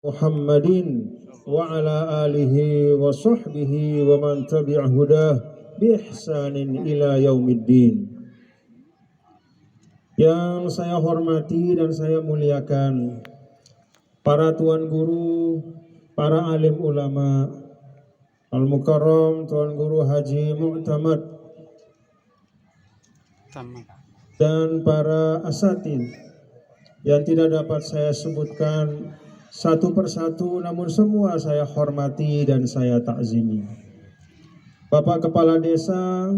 Muhammadin wa ala alihi wa sahbihi wa man tabi'a hudah bi ihsanin ila yaumiddin. Yang saya hormati dan saya muliakan para tuan guru, para alim ulama, Al-Mukarram Tuan Guru Haji Mu'tamad dan para asatidz yang tidak dapat saya sebutkan satu persatu, namun semua saya hormati dan saya takzimi. Bapak Kepala Desa,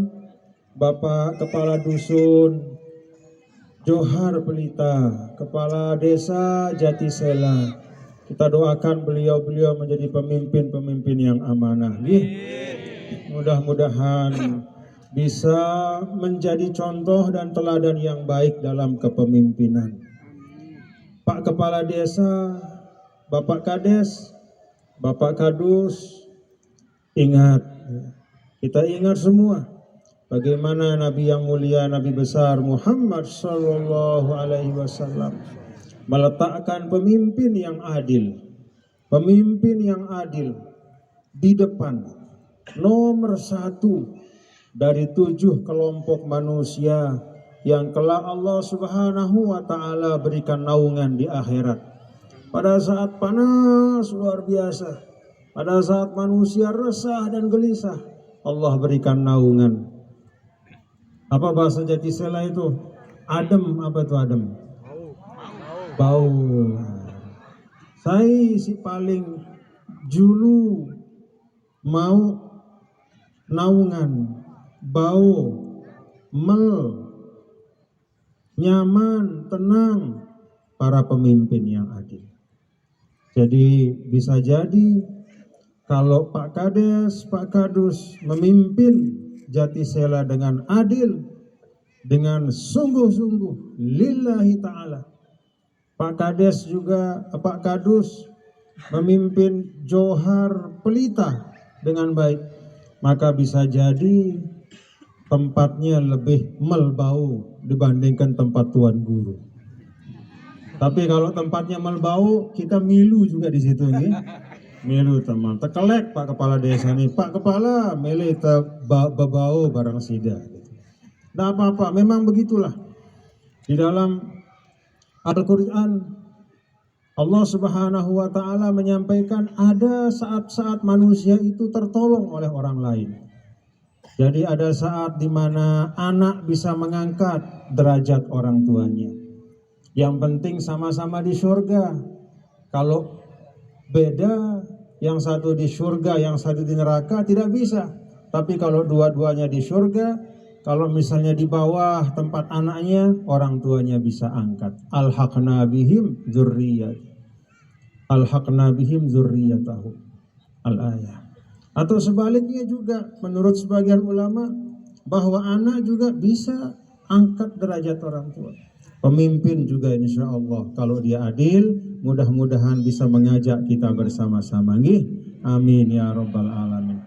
Bapak Kepala Dusun Johar Pelita, Kepala Desa Jatisela, kita doakan beliau-beliau menjadi pemimpin-pemimpin yang amanah. Mudah-mudahan bisa menjadi contoh dan teladan yang baik dalam kepemimpinan. Pak Kepala Desa, Bapak Kades, Bapak Kadus, ingat, kita ingat semua bagaimana Nabi yang mulia, Nabi besar Muhammad Sallallahu Alaihi Wasallam meletakkan pemimpin yang adil di depan, nomor satu dari 7 kelompok manusia yang kelak Allah Subhanahu wa Ta'ala berikan naungan di akhirat. Pada saat panas luar biasa, pada saat manusia resah dan gelisah, Allah berikan naungan. Apa bahasa Jatisela itu? Adem, apa itu adem? Bau. Saya si paling julu mau naungan, bau, mel, nyaman, tenang, para pemimpin yang adil. Jadi bisa jadi kalau Pak Kades, Pak Kadus memimpin Jatisela dengan adil, dengan sungguh-sungguh lillahi ta'ala. Pak Kades juga, Pak Kadus memimpin Johar Pelita dengan baik, maka bisa jadi tempatnya lebih melbau dibandingkan tempat Tuan Guru. Tapi kalau tempatnya melbau, kita milu juga di situ nih. Milu teman, tekelek Pak Kepala Desa nih, Pak Kepala milih bebau barang sida. Nah apa-apa, memang begitulah. Di dalam Al-Quran, Allah Subhanahu wa Ta'ala menyampaikan ada saat-saat manusia itu tertolong oleh orang lain. Jadi ada saat di mana anak bisa mengangkat derajat orang tuanya. Yang penting sama-sama di surga. Kalau beda, yang satu di surga, yang satu di neraka, tidak bisa. Tapi kalau dua-duanya di surga, kalau misalnya di bawah tempat anaknya, orang tuanya bisa angkat. Alhaqna bihim dzurriyyatahum. Al-ayah. Atau sebaliknya juga, menurut sebagian ulama, bahwa anak juga bisa angkat derajat orang tua. Pemimpin juga insya Allah kalau dia adil, mudah-mudahan bisa mengajak kita bersama-sama. Amin ya rabbal alamin.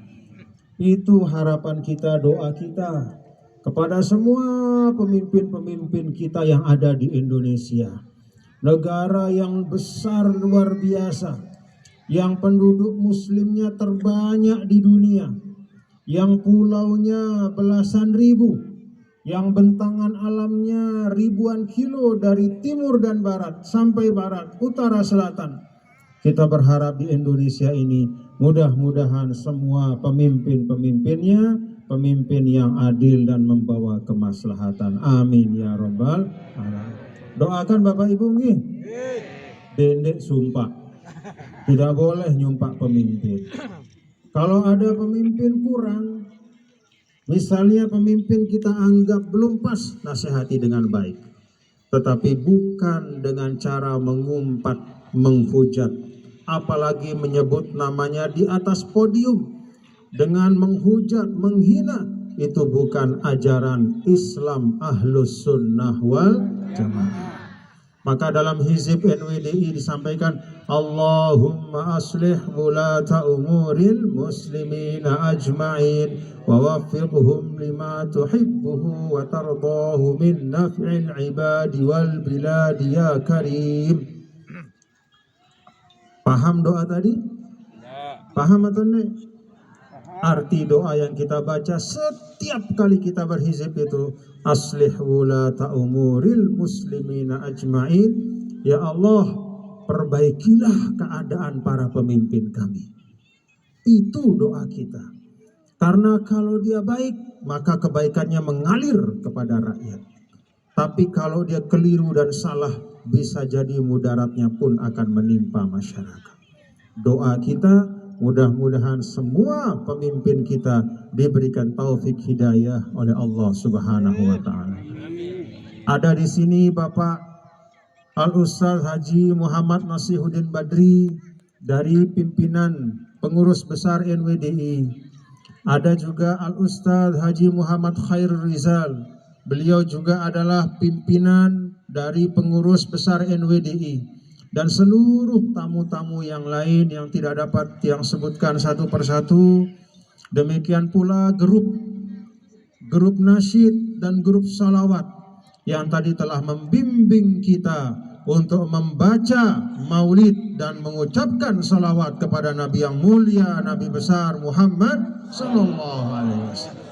Itu harapan kita, doa kita kepada semua pemimpin-pemimpin kita yang ada di Indonesia. Negara yang besar luar biasa, yang penduduk muslimnya terbanyak di dunia, yang pulaunya belasan ribu, yang bentangan alamnya ribuan kilo dari timur dan barat sampai barat, utara, selatan. Kita berharap di Indonesia ini mudah-mudahan semua pemimpin-pemimpinnya pemimpin yang adil dan membawa kemaslahatan. Amin ya rabbal alamin. Doakan Bapak Ibu nggih. Dendek sumpah. Tidak boleh nyumpah pemimpin. Kalau ada pemimpin kurang, misalnya pemimpin kita anggap belum pas, nasihati dengan baik. Tetapi bukan dengan cara mengumpat, menghujat, apalagi menyebut namanya di atas podium. Dengan menghujat, menghina, itu bukan ajaran Islam Ahlus Sunnah wal Jamaah. Maka dalam hizib NWDI disampaikan, Allahumma aslih wulata umuril muslimina ajma'in wa waffiqhum lima tuhibbuhu wa tardahu min naf'il ibadi wal biladi ya karim. Paham doa tadi? Paham atau enggak? Arti doa yang kita baca setiap kali kita berhizib itu, aslih wulata umuril muslimina ajma'in. Ya Allah, perbaikilah keadaan para pemimpin kami. Itu doa kita. Karena kalau dia baik, maka kebaikannya mengalir kepada rakyat. Tapi kalau dia keliru dan salah, bisa jadi mudaratnya pun akan menimpa masyarakat. Doa kita, mudah-mudahan semua pemimpin kita diberikan taufik hidayah oleh Allah Subhanahu wa taala. Ada di sini Bapak Al-Ustaz Haji Muhammad Nasihuddin Badri dari pimpinan pengurus besar NWDI. Ada juga Al-Ustaz Haji Muhammad Khairul Rizal. Beliau juga adalah pimpinan dari pengurus besar NWDI. Dan seluruh tamu-tamu yang lain yang tidak dapat yang sebutkan satu persatu. Demikian pula grup nasyid dan grup salawat yang tadi telah membimbing kita untuk membaca maulid dan mengucapkan salawat kepada Nabi yang mulia, Nabi besar Muhammad sallallahu alaihi wasallam.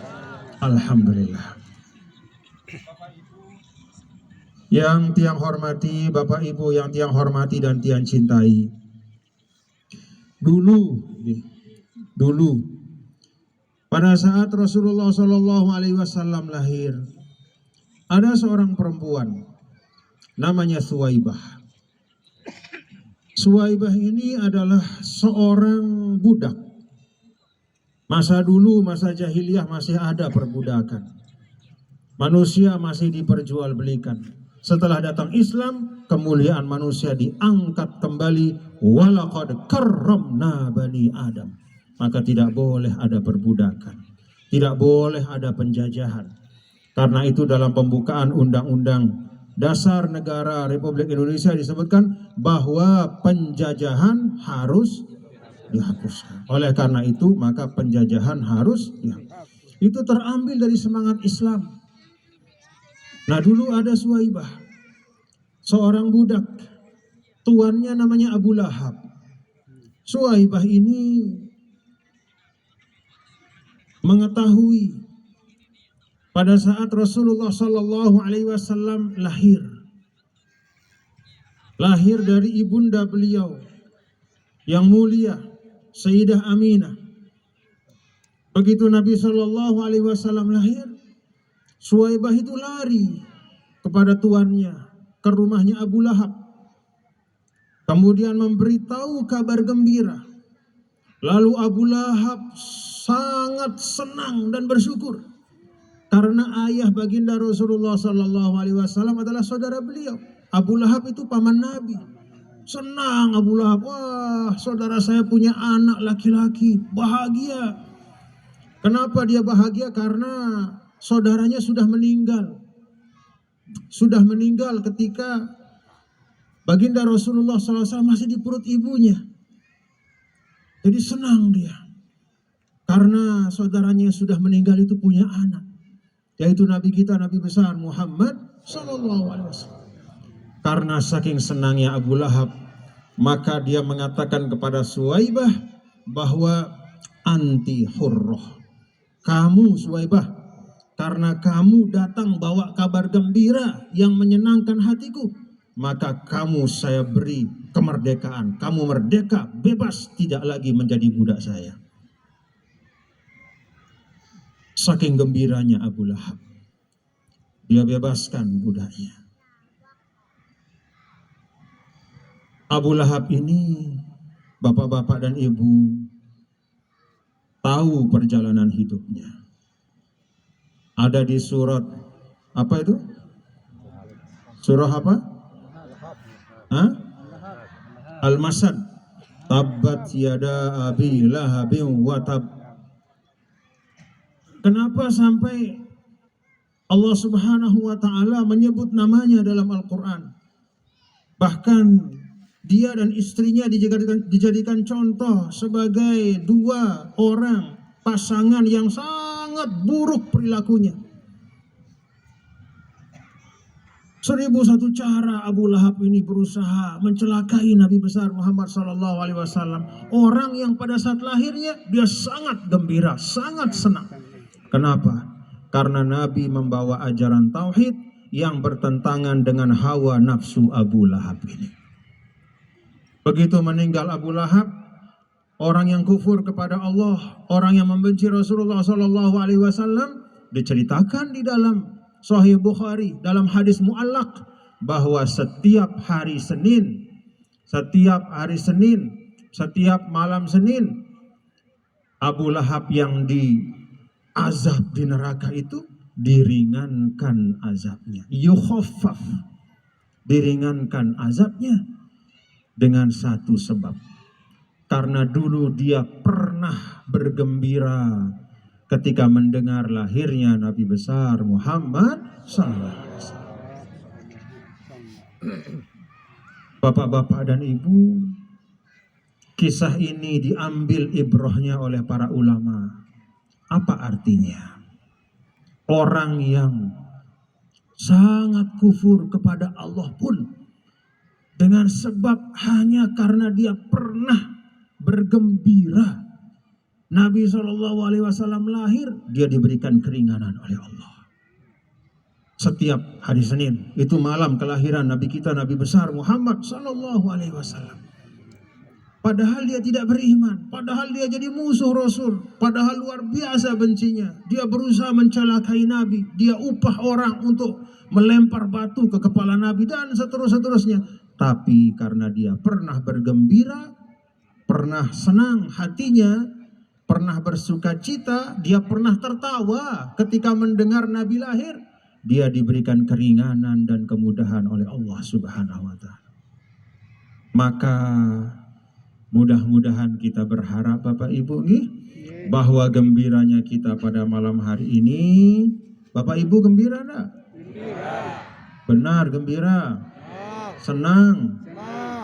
Alhamdulillah. Yang tiang hormati, Bapak Ibu yang tiang hormati dan tiang cintai. Dulu pada saat Rasulullah Shallallahu Alaihi Wasallam lahir, ada seorang perempuan namanya Suwaibah. Suwaibah ini adalah seorang budak. Masa dulu, masa jahiliyah masih ada perbudakan. Manusia masih diperjualbelikan. Setelah datang Islam, kemuliaan manusia diangkat kembali. Walaqad karramna bani Adam. Maka tidak boleh ada perbudakan, tidak boleh ada penjajahan. Karena itu dalam pembukaan Undang-Undang Dasar Negara Republik Indonesia disebutkan bahwa penjajahan harus dihapuskan. Oleh karena itu maka penjajahan harus dihapuskan. Itu terambil dari semangat Islam. Nah dulu ada Suwaibah, seorang budak, tuannya namanya Abu Lahab. Suwaibah ini mengetahui pada saat Rasulullah Sallallahu Alaihi Wasallam lahir dari ibunda beliau yang mulia Sayyidah Aminah. Begitu Nabi Sallallahu Alaihi Wasallam lahir, Suwaibah itu lari kepada tuannya ke rumahnya Abu Lahab. Kemudian memberitahu kabar gembira. Lalu Abu Lahab sangat senang dan bersyukur karena ayah baginda Rasulullah Sallallahu Alaihi Wasallam adalah saudara beliau. Abu Lahab itu paman Nabi. Senang Abu Lahab, wah saudara saya punya anak laki-laki, bahagia. Kenapa dia bahagia? Karena saudaranya sudah meninggal. Sudah meninggal ketika baginda Rasulullah SAW masih di perut ibunya. Jadi senang dia. Karena saudaranya sudah meninggal itu punya anak. Yaitu Nabi kita, Nabi besar Muhammad SAW. Karena saking senangnya Abu Lahab, maka dia mengatakan kepada Suwaibah bahwa anti hurrah. Kamu Suwaibah, karena kamu datang bawa kabar gembira yang menyenangkan hatiku, maka kamu saya beri kemerdekaan. Kamu merdeka, bebas, tidak lagi menjadi budak saya. Saking gembiranya Abu Lahab, dia bebaskan budaknya. Abu Lahab ini, bapak-bapak dan ibu, tahu perjalanan hidupnya. Ada di surat apa itu? Surah apa? Al-Masad. Tabbat yada abi lahabin wa tab. Kenapa sampai Allah Subhanahu wa taala menyebut namanya dalam Al-Qur'an? Bahkan dia dan istrinya dijadikan contoh sebagai dua orang pasangan yang sangat buruk perilakunya. 1001 cara Abu Lahab ini berusaha mencelakai Nabi besar Muhammad SAW. Orang yang pada saat lahirnya dia sangat gembira, sangat senang. Kenapa? Karena Nabi membawa ajaran tauhid yang bertentangan dengan hawa nafsu Abu Lahab ini. Begitu meninggal Abu Lahab, orang yang kufur kepada Allah, orang yang membenci Rasulullah SAW, diceritakan di dalam Sahih Bukhari dalam hadis mu'allaq bahwa setiap malam Senin Abu Lahab yang diazab di neraka itu diringankan azabnya, yukhaffaf, diringankan azabnya dengan satu sebab, karena dulu dia pernah bergembira ketika mendengar lahirnya Nabi besar Muhammad SAW. Bapak-bapak dan ibu, kisah ini diambil ibrahnya oleh para ulama. Apa artinya? Orang yang sangat kufur kepada Allah pun dengan sebab hanya karena dia pernah bergembira Nabi SAW lahir, dia diberikan keringanan oleh Allah. Setiap hari Senin, itu malam kelahiran Nabi kita, Nabi besar Muhammad SAW. Padahal dia tidak beriman, padahal dia jadi musuh Rasul, padahal luar biasa bencinya. Dia berusaha mencelakai Nabi, dia upah orang untuk melempar batu ke kepala Nabi dan seterusnya. Tapi karena dia pernah bergembira, pernah senang hatinya, pernah bersuka cita, dia pernah tertawa ketika mendengar Nabi lahir, dia diberikan keringanan dan kemudahan oleh Allah Subhanahu wa Ta'ala. Maka mudah-mudahan kita berharap Bapak Ibu bahwa gembiranya kita pada malam hari ini. Bapak Ibu gembira enggak? Gembira. Benar gembira? Senang?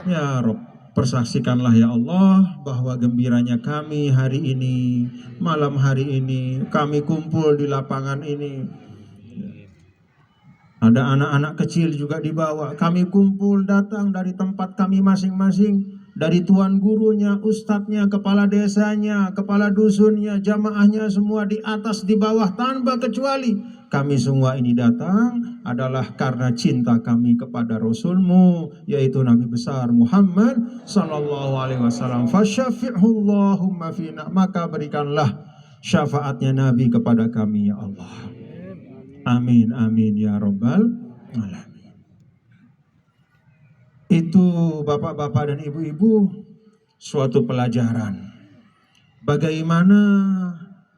Ya Rob, persaksikanlah ya Allah bahwa gembiranya kami hari ini, malam hari ini, kami kumpul di lapangan ini. Ada anak-anak kecil juga dibawa. Kami kumpul datang dari tempat kami masing-masing. Dari tuan gurunya, ustadznya, kepala desanya, kepala dusunnya, jamaahnya semua di atas, di bawah, tanpa kecuali. Kami semua ini datang adalah karena cinta kami kepada Rasulmu, yaitu Nabi besar Muhammad Sallallahu Alaihi Wasallam. Fasyafi'hullahumma fina, maka berikanlah syafaatnya Nabi kepada kami ya Allah. Amin, amin ya Rabbal Alamin. Itu bapak-bapak dan ibu-ibu suatu pelajaran. Bagaimana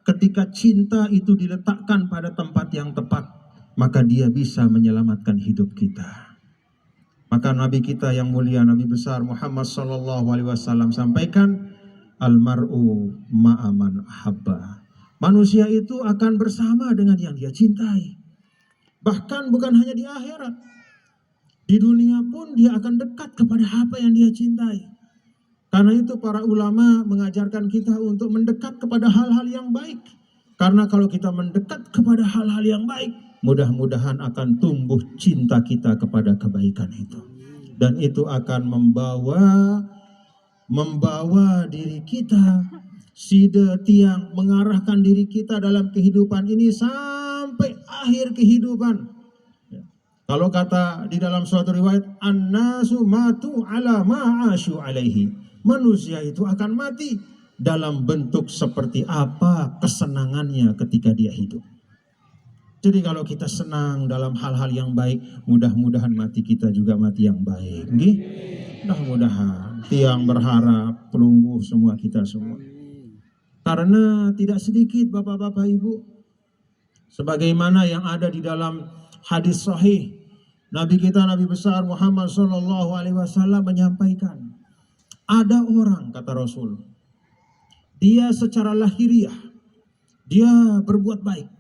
ketika cinta itu diletakkan pada tempat yang tepat, maka dia bisa menyelamatkan hidup kita. Maka Nabi kita yang mulia, Nabi besar Muhammad SAW sampaikan, almar'u ma'aman ahabba. Manusia itu akan bersama dengan yang dia cintai. Bahkan bukan hanya di akhirat, di dunia pun dia akan dekat kepada apa yang dia cintai. Karena itu para ulama mengajarkan kita untuk mendekat kepada hal-hal yang baik. Karena kalau kita mendekat kepada hal-hal yang baik, mudah-mudahan akan tumbuh cinta kita kepada kebaikan itu. Dan itu akan membawa diri kita, sida tiang mengarahkan diri kita dalam kehidupan ini sampai akhir kehidupan. Kalau kata di dalam suatu riwayat, an-nasu matu ala ma'asyu alaihi. Manusia itu akan mati dalam bentuk seperti apa kesenangannya ketika dia hidup. Jadi kalau kita senang dalam hal-hal yang baik, mudah-mudahan mati kita juga mati yang baik. Mudah-mudahan. Tiang berharap, pelungguh semua kita semua. Karena tidak sedikit bapak-bapak ibu, sebagaimana yang ada di dalam hadis sahih, Nabi kita, Nabi besar Muhammad SAW menyampaikan, ada orang, kata Rasul, dia secara lahiriah, dia berbuat baik,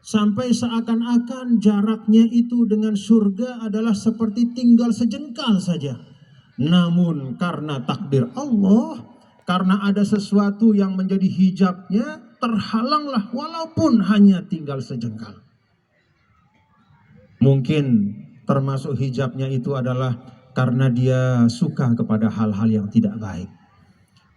sampai seakan-akan jaraknya itu dengan surga adalah seperti tinggal sejengkal saja. Namun karena takdir Allah, karena ada sesuatu yang menjadi hijabnya, terhalanglah walaupun hanya tinggal sejengkal. Mungkin termasuk hijabnya itu adalah karena dia suka kepada hal-hal yang tidak baik.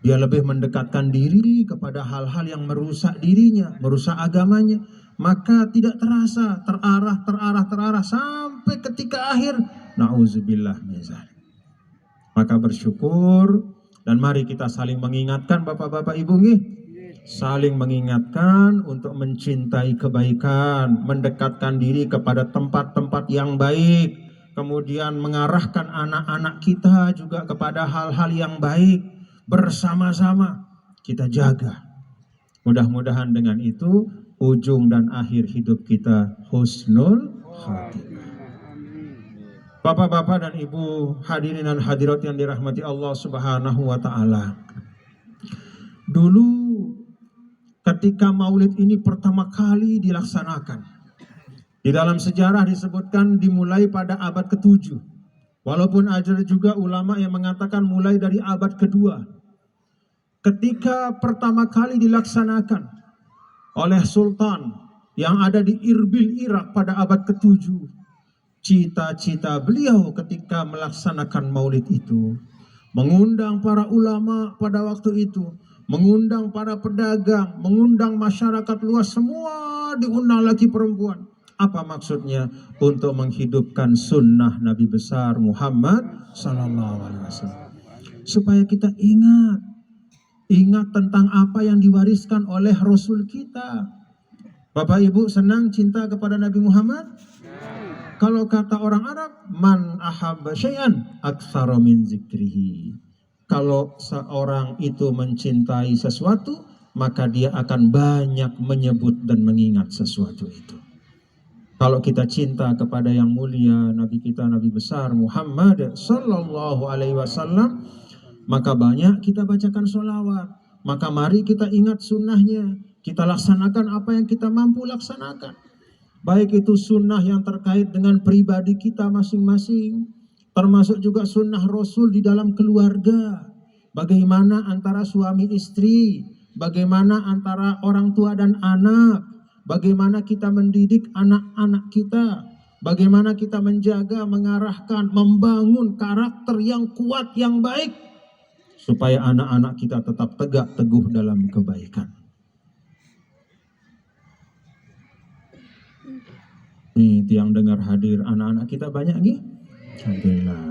Dia lebih mendekatkan diri kepada hal-hal yang merusak dirinya, merusak agamanya. Maka tidak terasa, terarah sampai ketika akhir. Na'udzubillah min dzalik. Maka bersyukur dan mari kita saling mengingatkan bapak-bapak ibu nih. Saling mengingatkan untuk mencintai kebaikan, mendekatkan diri kepada tempat-tempat yang baik, kemudian mengarahkan anak-anak kita juga kepada hal-hal yang baik, bersama-sama kita jaga. Mudah-mudahan dengan itu ujung dan akhir hidup kita husnul khatimah. Bapak-bapak dan ibu hadirin dan hadirat yang dirahmati Allah Subhanahu wa taala. Dulu ketika Maulid ini pertama kali dilaksanakan, di dalam sejarah disebutkan dimulai pada abad ke-7. Walaupun ada juga ulama yang mengatakan mulai dari abad kedua. Ketika pertama kali dilaksanakan oleh Sultan yang ada di Irbil, Irak pada abad ke-7. Cita-cita beliau ketika melaksanakan Maulid itu mengundang para ulama pada waktu itu, mengundang para pedagang, mengundang masyarakat luas, semua diundang lagi perempuan. Apa maksudnya? Untuk menghidupkan sunnah Nabi besar Muhammad Sallallahu Alaihi Wasallam. Supaya kita ingat tentang apa yang diwariskan oleh Rasul kita. Bapak Ibu senang cinta kepada Nabi Muhammad? Kalau kata orang Arab, man ahabba syai'an aktsara min zikrihi. Kalau seorang itu mencintai sesuatu, maka dia akan banyak menyebut dan mengingat sesuatu itu. Kalau kita cinta kepada yang mulia Nabi kita, Nabi besar Muhammad Sallallahu Alaihi Wasallam, maka banyak kita bacakan sholawat. Maka mari kita ingat sunnahnya, kita laksanakan apa yang kita mampu laksanakan. Baik itu sunnah yang terkait dengan pribadi kita masing-masing, termasuk juga sunnah Rasul di dalam keluarga. Bagaimana antara suami istri, bagaimana antara orang tua dan anak, bagaimana kita mendidik anak-anak kita, bagaimana kita menjaga, mengarahkan, membangun karakter yang kuat, yang baik, supaya anak-anak kita tetap tegak teguh dalam kebaikan. Nih tiang dengar hadir, anak-anak kita banyak nih. Alhamdulillah.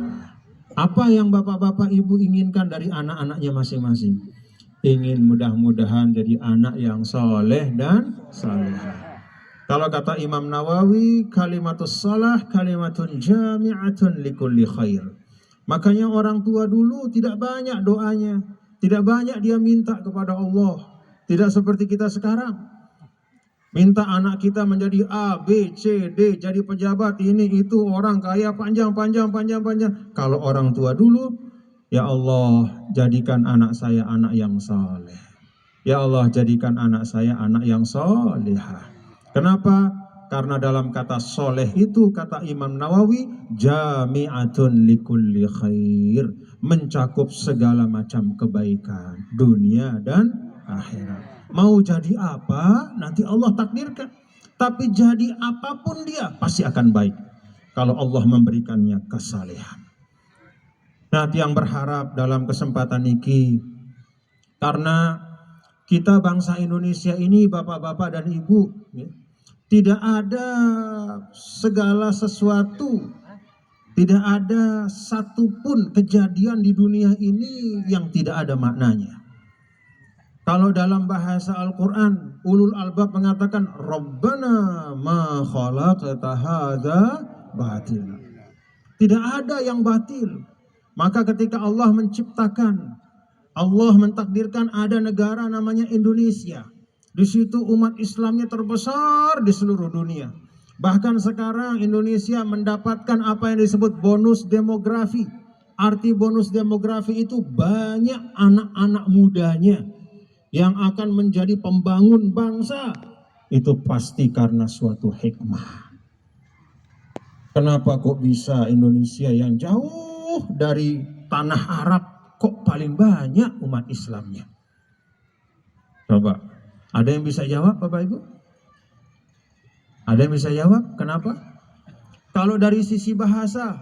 Apa yang bapak-bapak ibu inginkan dari anak-anaknya masing-masing? Ingin mudah-mudahan jadi anak yang soleh dan salihah. Kalau kata Imam Nawawi, kalimatus shalah kalimatun jami'atun likulli khair. Makanya orang tua dulu tidak banyak doanya, tidak banyak dia minta kepada Allah. Tidak seperti kita sekarang. Minta anak kita menjadi A, B, C, D, jadi pejabat, ini, itu, orang kaya, panjang. Kalau orang tua dulu, ya Allah, jadikan anak saya anak yang saleh. Ya Allah, jadikan anak saya anak yang salihah. Kenapa? Karena dalam kata soleh itu, kata Imam Nawawi, jami'atun likulli khair. Mencakup segala macam kebaikan, dunia dan akhirat. Mau jadi apa, nanti Allah takdirkan. Tapi jadi apapun dia, pasti akan baik. Kalau Allah memberikannya kesalehan. Nah, yang berharap dalam kesempatan ini, karena kita bangsa Indonesia ini, bapak-bapak dan ibu, tidak ada segala sesuatu, tidak ada satupun kejadian di dunia ini yang tidak ada maknanya. Kalau dalam bahasa Al-Quran, ulul albab mengatakan, Rabbana ma khalaqta hadza batila. Tidak ada yang batil. Maka ketika Allah menciptakan, Allah mentakdirkan ada negara namanya Indonesia. Di situ umat Islamnya terbesar di seluruh dunia. Bahkan sekarang Indonesia mendapatkan apa yang disebut bonus demografi. Arti bonus demografi itu banyak anak-anak mudanya yang akan menjadi pembangun bangsa. Itu pasti karena suatu hikmah. Kenapa kok bisa Indonesia yang jauh dari tanah Arab kok paling banyak umat Islamnya? Coba, ada yang bisa jawab Bapak Ibu? Ada yang bisa jawab? Kenapa? Kalau dari sisi bahasa,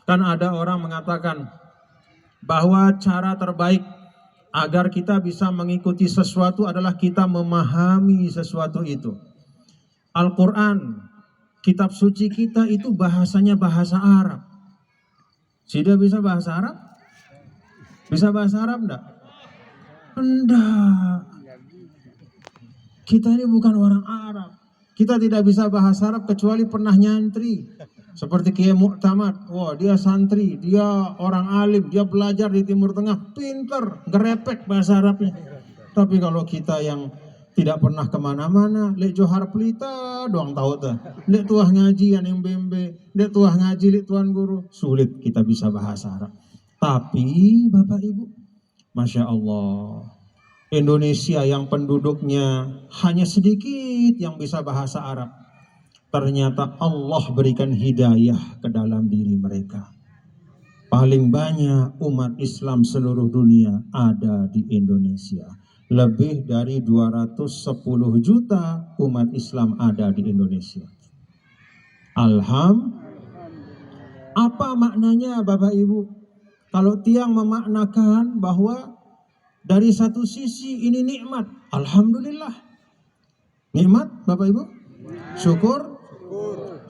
kan ada orang mengatakan bahwa cara terbaik agar kita bisa mengikuti sesuatu adalah kita memahami sesuatu itu. Al-Quran, kitab suci kita itu bahasanya bahasa Arab. Sudah bisa bahasa Arab? Bisa bahasa Arab enggak? Enggak. Kita ini bukan orang Arab. Kita tidak bisa bahasa Arab kecuali pernah nyantri. Seperti Kiai Mu'tamad. Wah, dia santri, dia orang alim, dia belajar di Timur Tengah, pinter, gerepek bahasa Arabnya. Tapi kalau kita yang tidak pernah kemana-mana, lek Johar Pelita doang tahu tuh. Lek tuah ngaji yang bembe, lek tuah ngaji lek tuan guru, sulit kita bisa bahasa Arab. Tapi Bapak Ibu, Masya Allah, Indonesia yang penduduknya hanya sedikit yang bisa bahasa Arab, ternyata Allah berikan hidayah ke dalam diri mereka. Paling banyak umat Islam seluruh dunia ada di Indonesia. Lebih dari 210 juta umat Islam ada di Indonesia. Apa maknanya Bapak Ibu? Kalau tiang memaknakan bahwa dari satu sisi ini nikmat, alhamdulillah. Nikmat Bapak Ibu?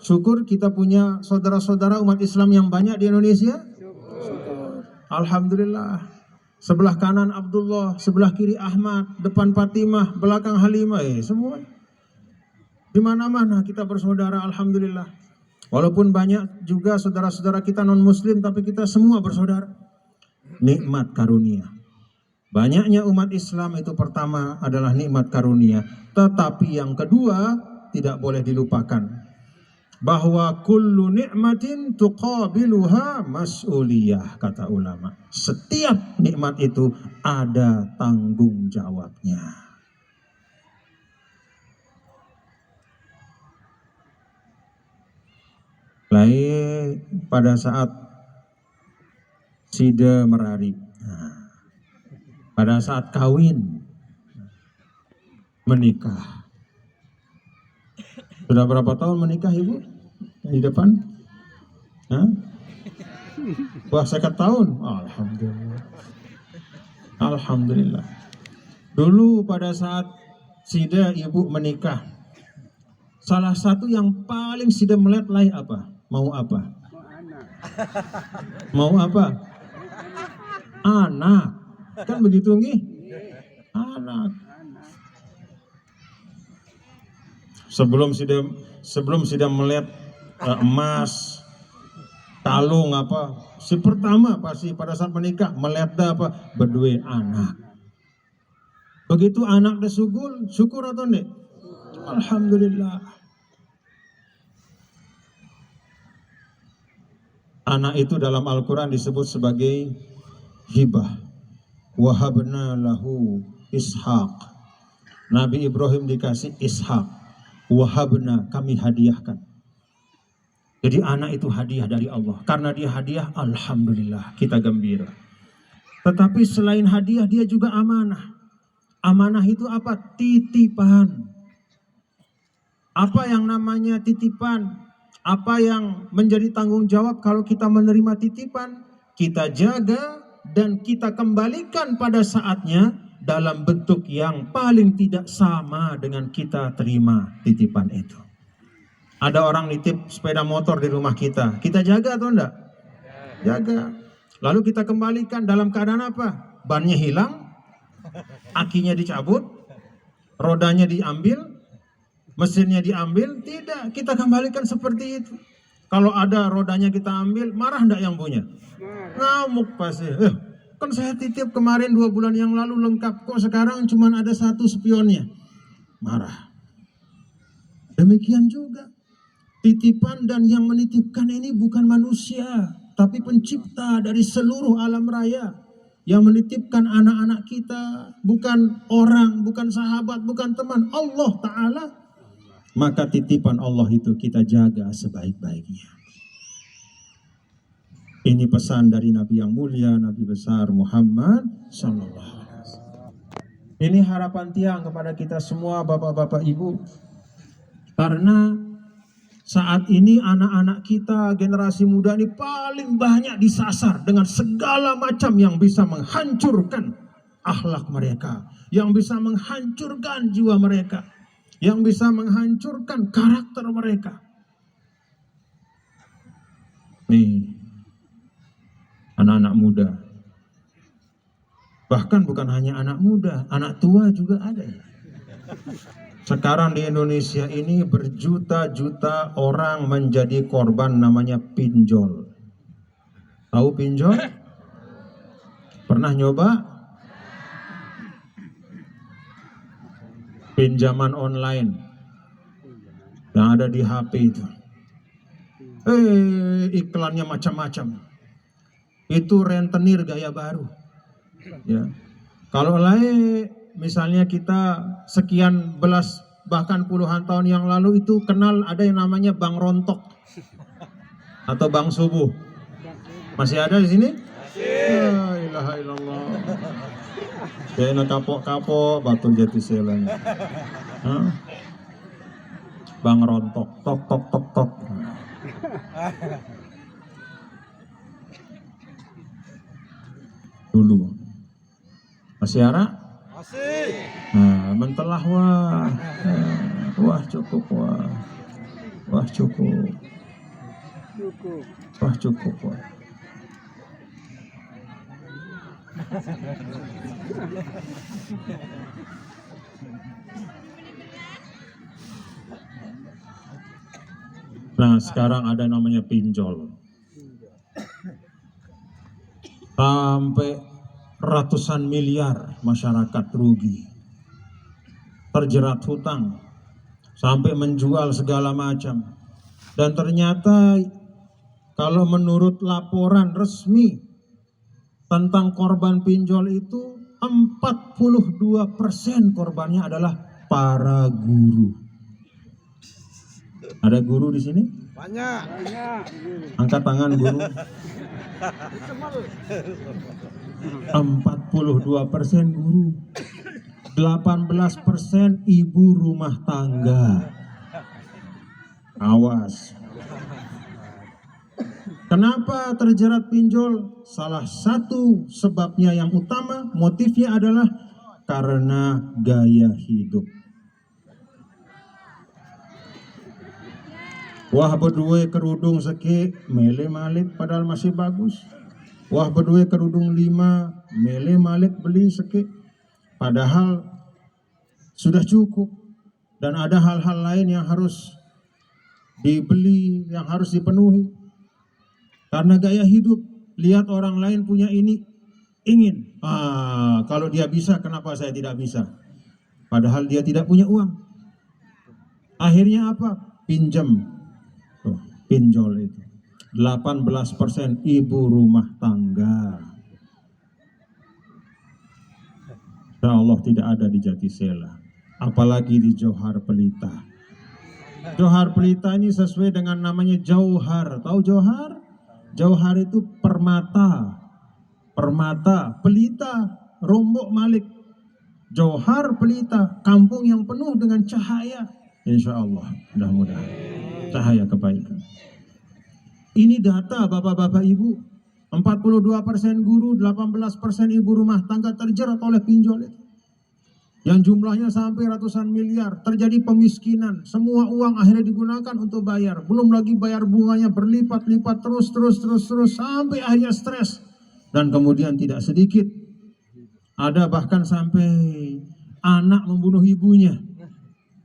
Syukur kita punya saudara-saudara umat Islam yang banyak di Indonesia. Alhamdulillah. Sebelah kanan Abdullah, sebelah kiri Ahmad, depan Fatimah, belakang Halimah, semua. Di mana-mana kita bersaudara, alhamdulillah. Walaupun banyak juga saudara-saudara kita non-muslim, tapi kita semua bersaudara. Nikmat karunia. Banyaknya umat Islam itu pertama adalah nikmat karunia. Tetapi yang kedua tidak boleh dilupakan, bahwa kullu nikmatin tuqabiluha mas'uliyah, kata ulama. Setiap nikmat itu ada tanggung jawabnya. Lain pada saat sida merari, pada saat kawin, menikah. Sudah berapa tahun menikah Ibu? Di depan? Wah, 50 tahun. Alhamdulillah. Alhamdulillah. Dulu pada saat sida Ibu menikah, salah satu yang paling sida melihat lain apa? Mau apa? Mau apa? Anak. Kan begitu nih? Anak. Sebelum sudah melihat emas, kalung apa, si pertama pasti pada saat menikah melihat apa? Berdua anak. Begitu anak disugul, syukur atau enggak? Alhamdulillah. Anak itu dalam Al-Quran disebut sebagai hibah. Wahabna lahu Ishaq. Nabi Ibrahim dikasih Ishaq. Wahabna, kami hadiahkan. Jadi anak itu hadiah dari Allah. Karena dia hadiah, alhamdulillah, kita gembira. Tetapi selain hadiah, dia juga amanah. Amanah itu apa? Titipan. Apa yang namanya titipan? Apa yang menjadi tanggung jawab kalau kita menerima titipan? Kita jaga dan kita kembalikan pada saatnya dalam bentuk yang paling tidak sama dengan kita terima titipan itu. Ada orang nitip sepeda motor di rumah kita jaga atau enggak? Jaga. Lalu kita kembalikan dalam keadaan apa? Bannya hilang, akinya dicabut, rodanya diambil, mesinnya diambil. Tidak, kita kembalikan seperti itu. Kalau ada rodanya kita ambil, marah enggak yang punya? Ngamuk pasti. Kan saya titip kemarin 2 bulan yang lalu lengkap, kok sekarang cuma ada 1 spionnya? Marah. Demikian juga titipan, dan yang menitipkan ini bukan manusia, tapi pencipta dari seluruh alam raya. Yang menitipkan anak-anak kita bukan orang, bukan sahabat, bukan teman, Allah Ta'ala. Maka titipan Allah itu kita jaga sebaik-baiknya. Ini pesan dari Nabi yang mulia, Nabi besar Muhammad Sallallahu Alaihi Wasallam. Ini harapan tiang kepada kita semua Bapak-bapak Ibu. Karena Saat ini anak-anak kita, generasi muda ini paling banyak disasar dengan segala macam yang bisa menghancurkan akhlak mereka, yang bisa menghancurkan jiwa mereka, yang bisa menghancurkan karakter mereka. Nih, anak-anak muda. Bahkan bukan hanya anak muda, anak tua juga ada. Sekarang di Indonesia ini berjuta-juta orang menjadi korban namanya pinjol. Tahu pinjol? Pernah nyoba? Pinjaman online yang ada di HP itu. Iklannya macam-macam. Itu rentenir gaya baru. Ya. Kalau misalnya kita sekian belas bahkan puluhan tahun yang lalu itu kenal ada yang namanya Bank Rontok atau Bank Subuh. Masih ada di sini? La ilaha illallah. Kayaknya kapok-kapok batu jati selang. Bank Rontok, tok tok tok tok. Dulu. Masih ada? Masih. Nah, mentelah wah cukup wah cukup wah cukup wah. Nah, sekarang ada namanya pinjol. Sampai ratusan miliar masyarakat rugi, terjerat hutang, sampai menjual segala macam. Dan ternyata kalau menurut laporan resmi tentang korban pinjol itu 42% korbannya adalah para guru. Ada guru di sini? Banyak. Angkat tangan guru. 42% guru, 18% ibu rumah tangga. Awas. Kenapa terjerat pinjol? Salah satu sebabnya yang utama, motifnya adalah karena gaya hidup. Wah berdua kerudung seki, mele malik padahal masih bagus. Wah berdua kerudung 5, mele malik beli seki, padahal sudah cukup. Dan ada hal-hal lain yang harus dibeli, yang harus dipenuhi. Karena gaya hidup, lihat orang lain punya ini, ingin. Kalau dia bisa, kenapa saya tidak bisa? Padahal dia tidak punya uang. Akhirnya apa? Pinjam. Pinjol itu 18% ibu rumah tangga. Insya Allah tidak ada di Jatisela, apalagi di Johar Pelita. Johar Pelita ini sesuai dengan namanya Jauhar. Tahu Johar? Jauhar itu permata, permata, Pelita, Rombok Malik. Johar Pelita, kampung yang penuh dengan cahaya. Insya Allah, mudah-mudahan cahaya kebaikan. Ini data bapak-bapak ibu, 42% guru, 18% ibu rumah tangga terjerat oleh pinjol itu. Yang jumlahnya sampai ratusan miliar, terjadi pemiskinan, semua uang akhirnya digunakan untuk bayar. Belum lagi bayar bunganya berlipat-lipat terus, sampai akhirnya stres. Dan kemudian tidak sedikit, ada bahkan sampai anak membunuh ibunya.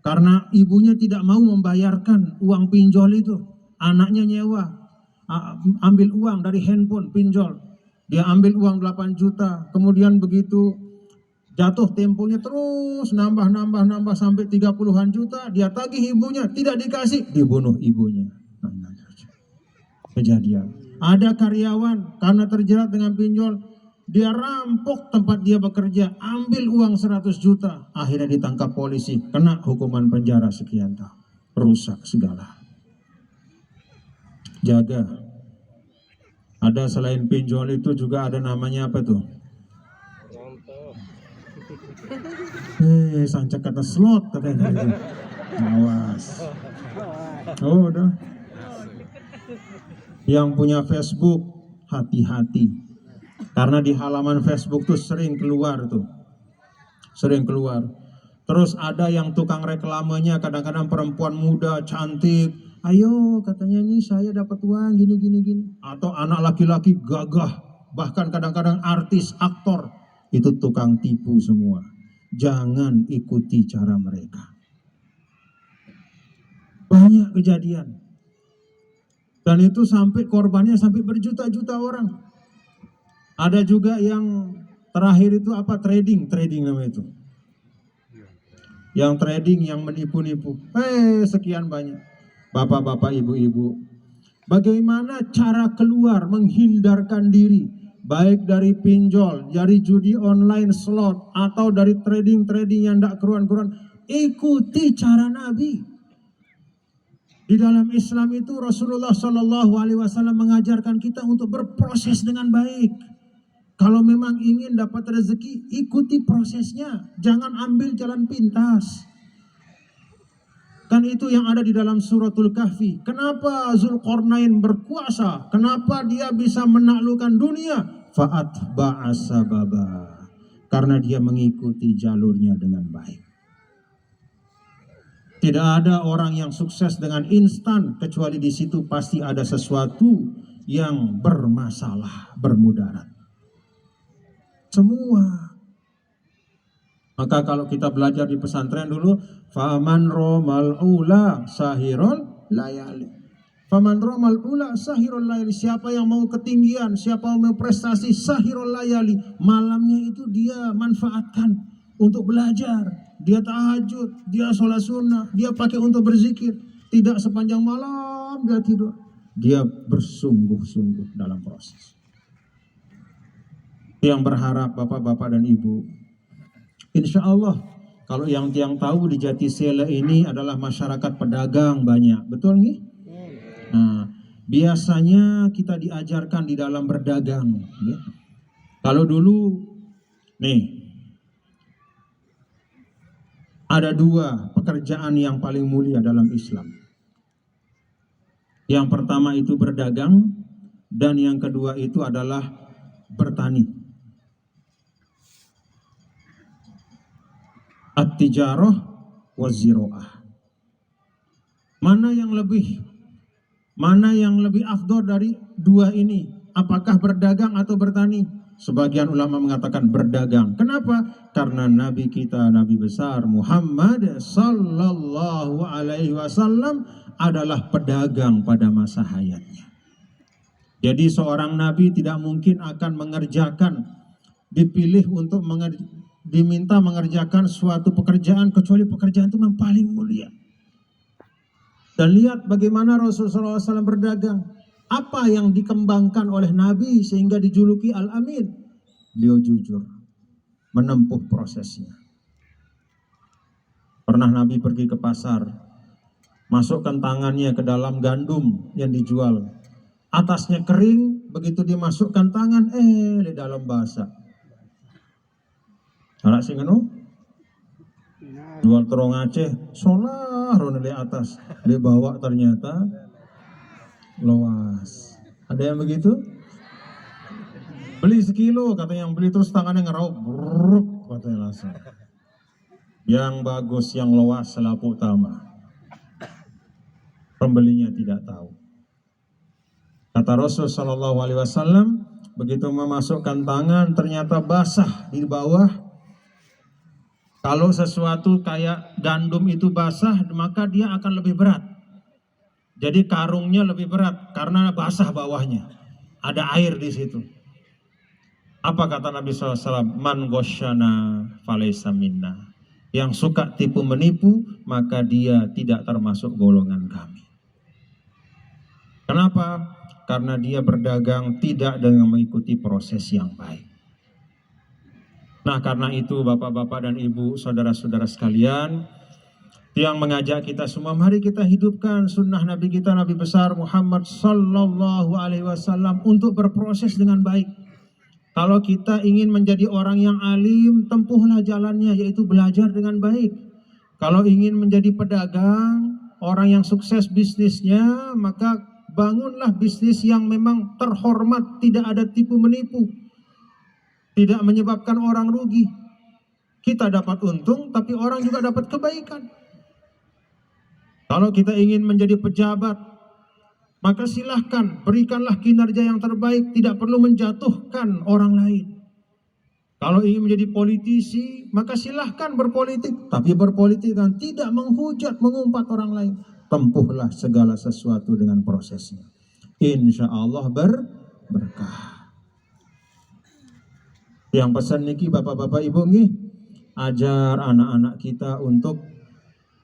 Karena ibunya tidak mau membayarkan uang pinjol itu. Anaknya nyewa, ambil uang dari handphone pinjol. Dia ambil uang 8 juta. Kemudian begitu jatuh temponya terus nambah sampai 30-an juta. Dia tagih ibunya, tidak dikasih, dibunuh ibunya. Kejadian. Ada karyawan karena terjerat dengan pinjol, dia rampok tempat dia bekerja, ambil uang 100 juta. Akhirnya ditangkap polisi, kena hukuman penjara sekian tahun. Rusak segala. Jaga. Ada selain pinjol itu juga ada namanya apa tuh? Sancak kata slot katanya. Awas. Oh, udah. Yang punya Facebook, hati-hati. Karena di halaman Facebook tuh sering keluar. Terus ada yang tukang reklamenya, kadang-kadang perempuan muda, cantik. Ayo, katanya ini saya dapat uang, gini. Atau anak laki-laki gagah, bahkan kadang-kadang artis, aktor. Itu tukang tipu semua. Jangan ikuti cara mereka. Banyak kejadian. Dan itu sampai korbannya sampai berjuta-juta orang. Ada juga yang terakhir itu apa? Trading namanya itu. Yang trading, yang menipu-nipu. Sekian banyak. Bapak-bapak, ibu-ibu. Bagaimana cara keluar menghindarkan diri? Baik dari pinjol, dari judi online slot, atau dari trading yang tidak keruan-keruan. Ikuti cara Nabi. Di dalam Islam itu Rasulullah SAW mengajarkan kita untuk berproses dengan baik. Kalau memang ingin dapat rezeki, ikuti prosesnya. Jangan ambil jalan pintas. Kan itu yang ada di dalam suratul Kahfi. Kenapa Zulkarnain berkuasa? Kenapa dia bisa menaklukkan dunia? Fa'atba'a sababa. Karena dia mengikuti jalurnya dengan baik. Tidak ada orang yang sukses dengan instan, kecuali di situ pasti ada sesuatu yang bermasalah, bermudarat. Semua. Maka kalau kita belajar di pesantren dulu, faman romal ula sahirul layali. Faman romal ula sahirul layali. Siapa yang mau ketinggian, siapa yang mau prestasi, sahirul layali. Malamnya itu dia manfaatkan untuk belajar. Dia tahajud, dia sholat sunnah, dia pakai untuk berzikir. Tidak sepanjang malam dia tidur. Dia bersungguh-sungguh dalam proses. Yang berharap bapak-bapak dan ibu, insya Allah kalau yang tahu di Jatisela ini adalah masyarakat pedagang banyak, betul nih? Nah, biasanya kita diajarkan di dalam berdagang. Ya. Kalau dulu, nih, ada dua pekerjaan yang paling mulia dalam Islam. Yang pertama itu berdagang, dan yang kedua itu adalah bertani. At-tijarah wa ziro'ah. Mana yang lebih afdol dari dua ini? Apakah berdagang atau bertani? Sebagian ulama mengatakan berdagang. Kenapa? Karena Nabi kita, Nabi besar Muhammad sallallahu alaihi wasallam adalah pedagang pada masa hayatnya. Jadi seorang Nabi tidak mungkin akan dipilih untuk diminta mengerjakan suatu pekerjaan kecuali pekerjaan itu yang paling mulia. Dan lihat bagaimana Rasulullah SAW berdagang. Apa yang dikembangkan oleh Nabi sehingga dijuluki Al-Amin? Beliau jujur, menempuh prosesnya. Pernah Nabi pergi ke pasar, masukkan tangannya ke dalam gandum yang dijual. Atasnya kering, begitu dimasukkan tangan, di dalam basah. Anak sing jual terong Aceh, solah ronde atas, di bawah ternyata luas. Ada yang begitu? Beli sekilo, kata yang beli, terus tangannya ngeraup, bruk, katanya langsung. Yang bagus, yang luas, selapu utama. Pembelinya tidak tahu. Kata Rasul Shallallahu Alaihi Wasallam, begitu memasukkan tangan, ternyata basah di bawah. Kalau sesuatu kayak gandum itu basah, maka dia akan lebih berat. Jadi karungnya lebih berat karena basah bawahnya. Ada air di situ. Apa kata Nabi SAW? Man ghosyana falaysa minna. Yang suka tipu menipu, maka dia tidak termasuk golongan kami. Kenapa? Karena dia berdagang tidak dengan mengikuti proses yang baik. Nah, karena itu bapak-bapak dan ibu, saudara-saudara sekalian, yang mengajak kita semua, mari kita hidupkan sunnah Nabi kita, Nabi besar Muhammad Sallallahu Alaihi Wasallam untuk berproses dengan baik. Kalau kita ingin menjadi orang yang alim, tempuhlah jalannya, yaitu belajar dengan baik. Kalau ingin menjadi pedagang, orang yang sukses bisnisnya, maka bangunlah bisnis yang memang terhormat, tidak ada tipu menipu, tidak menyebabkan orang rugi. Kita dapat untung, tapi orang juga dapat kebaikan. Kalau kita ingin menjadi pejabat, maka silahkan berikanlah kinerja yang terbaik, tidak perlu menjatuhkan orang lain. Kalau ingin menjadi politisi, maka silahkan berpolitik, tapi berpolitik dan tidak menghujat, mengumpat orang lain. Tempuhlah segala sesuatu dengan prosesnya. Insya Allah berkah. Yang pesan niki bapak-bapak ibu nih, ajar anak-anak kita untuk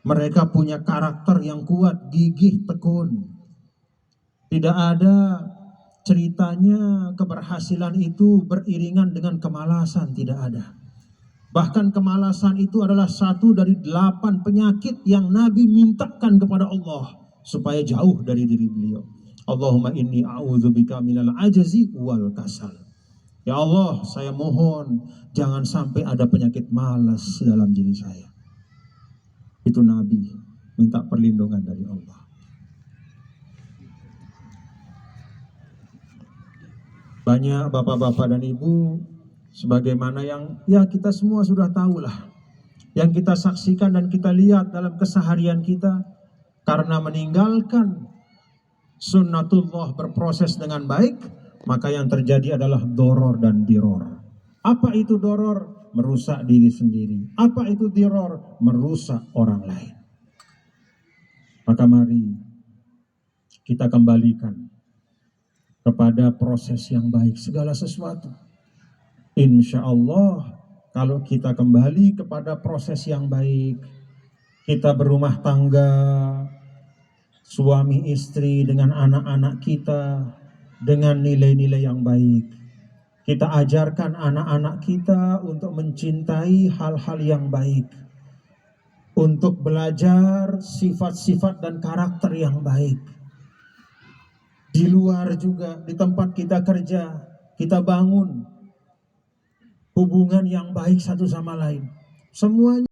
mereka punya karakter yang kuat, gigih, tekun. Tidak ada ceritanya keberhasilan itu beriringan dengan kemalasan, tidak ada. Bahkan kemalasan itu adalah satu dari 8 penyakit yang Nabi mintakan kepada Allah supaya jauh dari diri beliau. Allahumma inni a'udzubika minal ajzi wal kasal. Ya Allah, saya mohon jangan sampai ada penyakit malas dalam diri saya. Itu Nabi minta perlindungan dari Allah. Banyak bapak-bapak dan ibu sebagaimana yang ya kita semua sudah tahulah, yang kita saksikan dan kita lihat dalam keseharian kita, karena meninggalkan sunnatullah berproses dengan baik, maka yang terjadi adalah doror dan diror. Apa itu doror? Merusak diri sendiri. Apa itu diror? Merusak orang lain. Maka mari kita kembalikan kepada proses yang baik segala sesuatu. Insya Allah kalau kita kembali kepada proses yang baik, kita berumah tangga, suami istri dengan anak-anak kita dengan nilai-nilai yang baik. Kita ajarkan anak-anak kita untuk mencintai hal-hal yang baik, untuk belajar sifat-sifat dan karakter yang baik. Di luar juga, di tempat kita kerja, kita bangun hubungan yang baik satu sama lain. Semuanya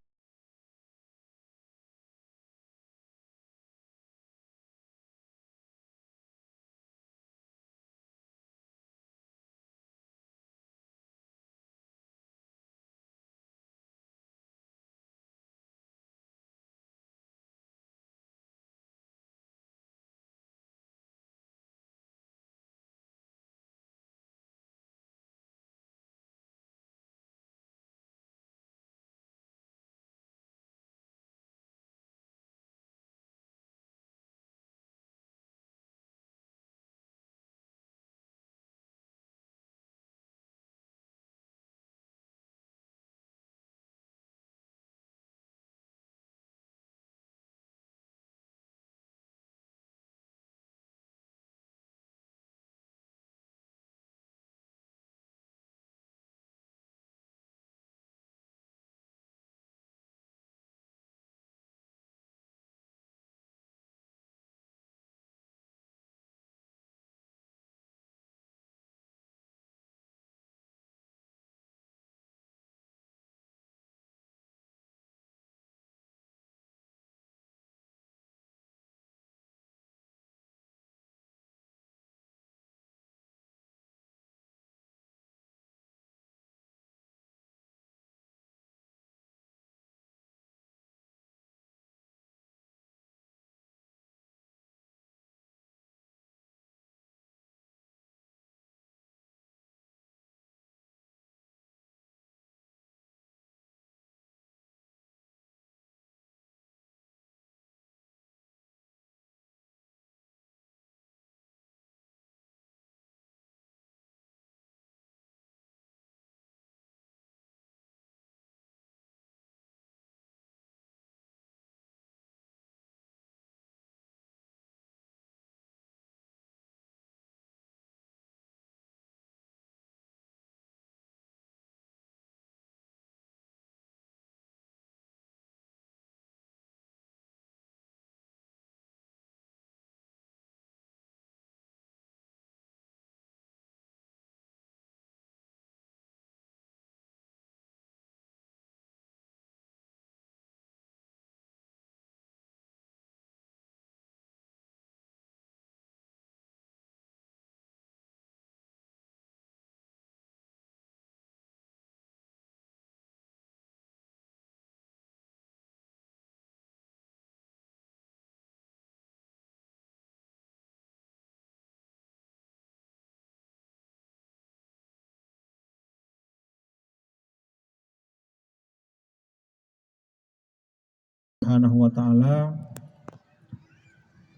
Subhanahu wa taala,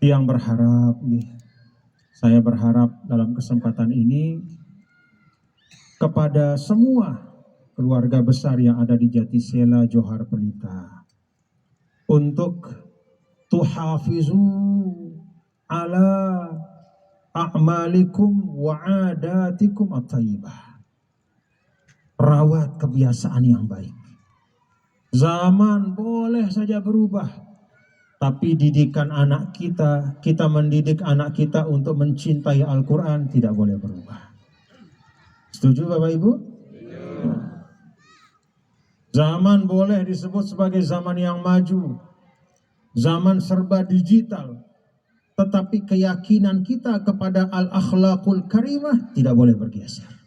yang berharap saya berharap dalam kesempatan ini kepada semua keluarga besar yang ada di Jatisela Johar Pelita untuk tuhafizu ala a'malikum wa adatikum at-thayyibah. Rawat kebiasaan yang baik. Zaman boleh saja berubah, tapi didikan anak kita mendidik anak kita untuk mencintai Al-Quran tidak boleh berubah. Setuju Bapak Ibu? Zaman boleh disebut sebagai zaman yang maju, zaman serba digital, tetapi keyakinan kita kepada al-akhlaqul karimah tidak boleh bergeser.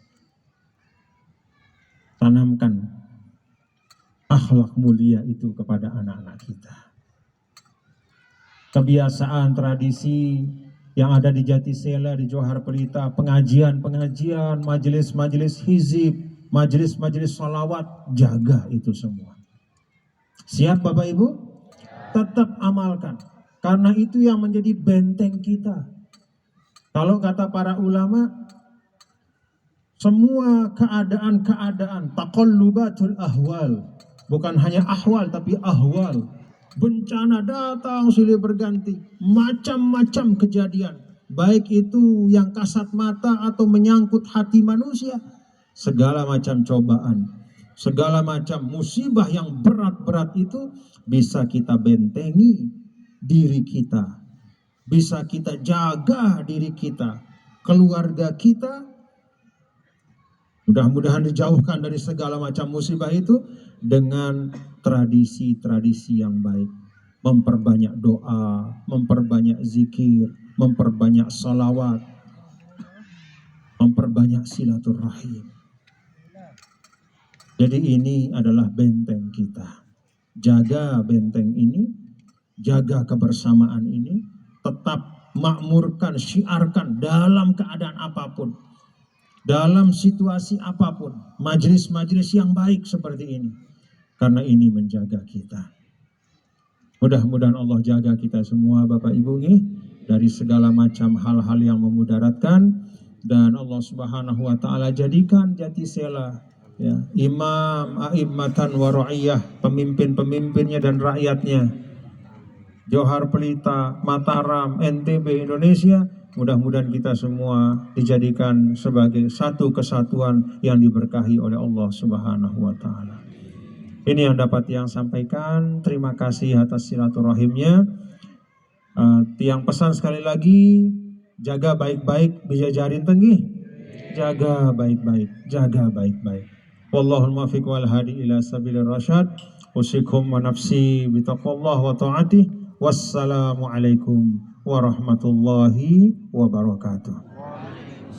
Tanamkan akhlak mulia itu kepada anak-anak kita. Kebiasaan tradisi yang ada di Jatisela, di Johar Pelita, pengajian-pengajian, majelis-majelis hizib, majelis-majelis sholawat, jaga itu semua. Siap Bapak Ibu? Tetap amalkan, karena itu yang menjadi benteng kita. Kalau kata para ulama, semua keadaan-keadaan, taqallubatul ahwal, bukan hanya ahwal tapi ahwal. Bencana datang silih berganti, macam-macam kejadian, baik itu yang kasat mata atau menyangkut hati manusia. Segala macam cobaan, segala macam musibah yang berat-berat itu bisa kita bentengi diri kita, bisa kita jaga diri kita, keluarga kita. Mudah-mudahan dijauhkan dari segala macam musibah itu dengan tradisi-tradisi yang baik. Memperbanyak doa, memperbanyak zikir, memperbanyak salawat, memperbanyak silaturahim. Jadi ini adalah benteng kita. Jaga benteng ini, jaga kebersamaan ini, tetap makmurkan, syiarkan dalam keadaan apapun. Dalam situasi apapun, majelis-majelis yang baik seperti ini. Karena ini menjaga kita. Mudah-mudahan Allah jaga kita semua Bapak Ibu dari segala macam hal-hal yang memudaratkan. Dan Allah Subhanahu wa ta'ala jadikan Jatisela imam, a'immatan wa ra'iyah, pemimpin-pemimpinnya dan rakyatnya. Johar Pelita, Mataram, NTB, Indonesia, mudah-mudahan kita semua dijadikan sebagai satu kesatuan yang diberkahi oleh Allah Subhanahu wa ta'ala. Ini yang dapat Tiang sampaikan. Terima kasih atas silaturahimnya. Tiang pesan sekali lagi, jaga baik-baik, bijajarin tenggih. Jaga baik-baik, jaga baik-baik. Wallahul muwaffiq wal hadi ila sabilir rasyad. Usikum wa nafsi bitaqwallah wa ta'atih. Wassalamualaikum warahmatullahi wabarakatuh.